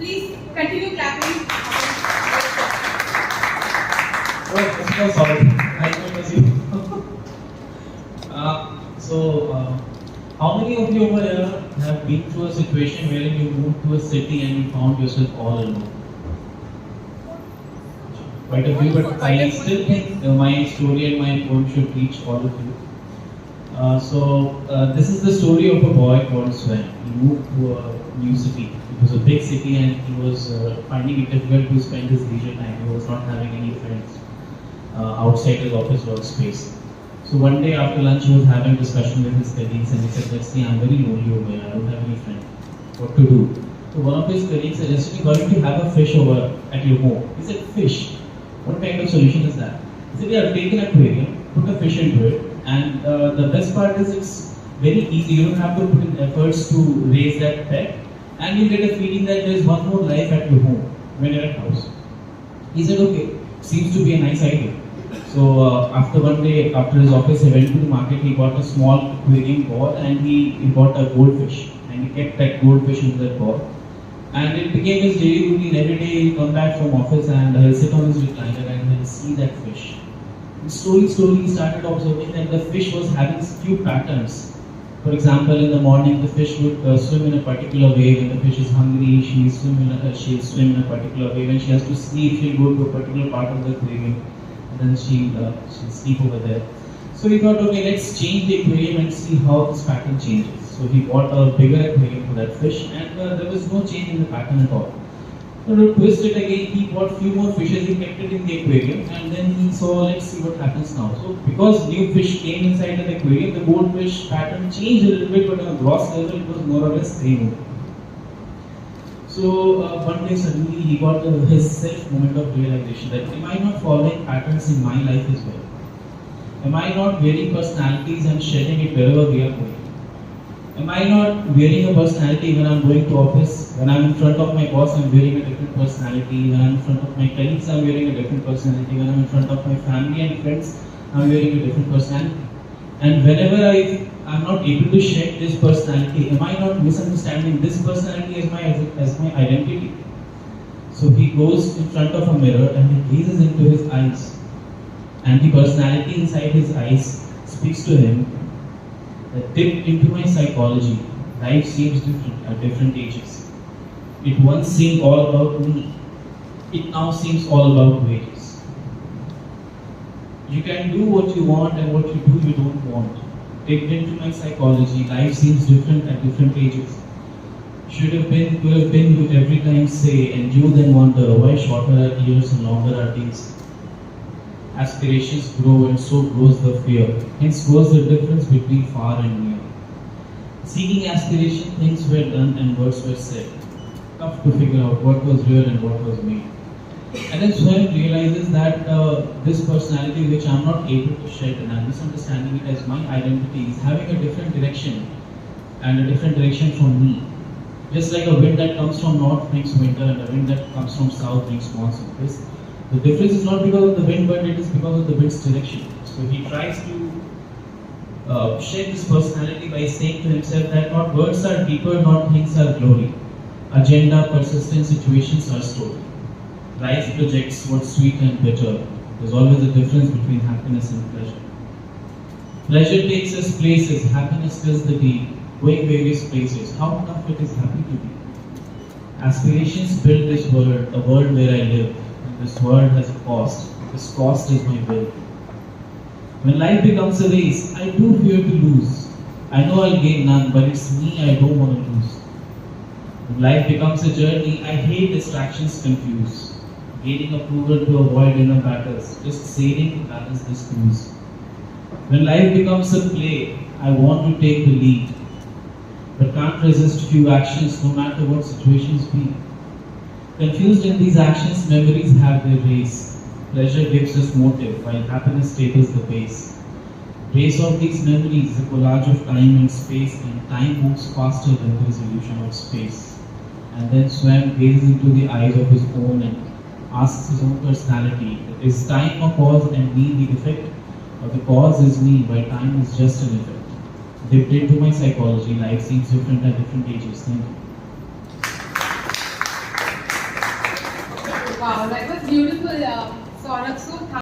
Please continue clapping. Oh, sorry. I miss you. How many of you over here have been through a situation wherein you moved to a city and you found yourself all alone? Quite a few, but I still think my story and my poem should reach all of you. This is the story of a boy called Sven. He moved to a new city. It was a big city and he was finding it difficult to spend his leisure time. He was not having any friends outside his office workspace. So one day after lunch, he was having discussion with his colleagues and he said, let's see, I'm very lonely over here. I don't have any friend. What to do? So one of his colleagues suggested, why don't you have a fish over at your home? He said, fish? What kind of solution is that? He said, yeah, take an aquarium, put a fish into it, and the best part is it's very easy. You don't have to put in efforts to raise that pet, and you get a feeling that there's one more life at your home when you're at house. He said, okay, seems to be a nice idea. So after one day, after his office, he went to the market. He got a small aquarium ball and he got a goldfish, and he kept that goldfish in that ball. And it became his daily routine. Every day he'll come back from office and he'll sit on his recliner and he'll see that fish. And slowly he started observing that the fish was having few patterns. For example, in the morning the fish would swim in a particular way. When the fish is hungry, she'll swim in a particular way. When she has to sleep, she'll go to a particular part of the aquarium and then she'll sleep over there. So he thought, okay, let's change the aquarium and see how this pattern changes. So he bought a bigger aquarium for that fish and there was no change in the pattern at all. So to twist it again, he bought few more fishes, he kept it in the aquarium and then he saw, let's see what happens now. So because new fish came inside the aquarium, the goldfish pattern changed a little bit, but on a gross level it was more or less same. So one day suddenly he got his self moment of realization that am I not following patterns in my life as well? Am I not wearing personalities and shedding it wherever we are going? Am I not wearing a personality when I'm going to office? When I'm in front of my boss, I'm wearing a different personality. When I'm in front of my colleagues, I'm wearing a different personality. When I'm in front of my family and friends, I'm wearing a different personality. And whenever I'm not able to shed this personality, am I not misunderstanding this personality as my identity? So he goes in front of a mirror and he gazes into his eyes. And the personality inside his eyes speaks to him that dip into my psychology. Life seems different at different ages. It once seemed all about me. It now seems all about wages. You can do what you want and what you do you don't want. Dipped into my psychology. Life seems different at different ages. Should have been, could have been, you every time say, and you then wonder why shorter are years and longer are days. Aspirations grow and so grows the fear. Hence grows the difference between far and near. Seeking aspiration, things were done and words were said. Tough to figure out what was real and what was made. And then Sven realizes that this personality which I'm not able to shed and I'm misunderstanding it as my identity is having a different direction and a different direction from me. Just like a wind that comes from north brings winter and a wind that comes from south brings monsoon. The difference is not because of the wind, but it is because of the wind's direction. So he tries to shed this personality by saying to himself that not words are deeper, not things are glory. Agenda, persistent situations are story. Life projects what's sweet and bitter. There's always a difference between happiness and pleasure. Pleasure takes us places, happiness fills the deed, going various places. How tough it is happy to be. Aspirations build this world, a world where I live. This world has a cost. This cost is my will. When life becomes a race, I do fear to lose. I know I'll gain none, but it's me I don't want to lose. When life becomes a journey, I hate distractions confuse. Gaining approval to avoid inner battles, just sailing to balance this cruise. When life becomes a play, I want to take the lead, but can't resist few actions no matter what situations be. Confused in these actions, memories have their race. Pleasure gives us motive, while happiness staples the base. Race of these memories is a collage of time and space, and time moves faster than this illusion of space. And then Sven gazes into the eyes of his own and asks his own personality, is time a cause and me the effect? Or the cause is me, while time is just an effect? Dipped into my psychology, life seems different at different ages. Thank you. Wow, that was beautiful, Saurabh. So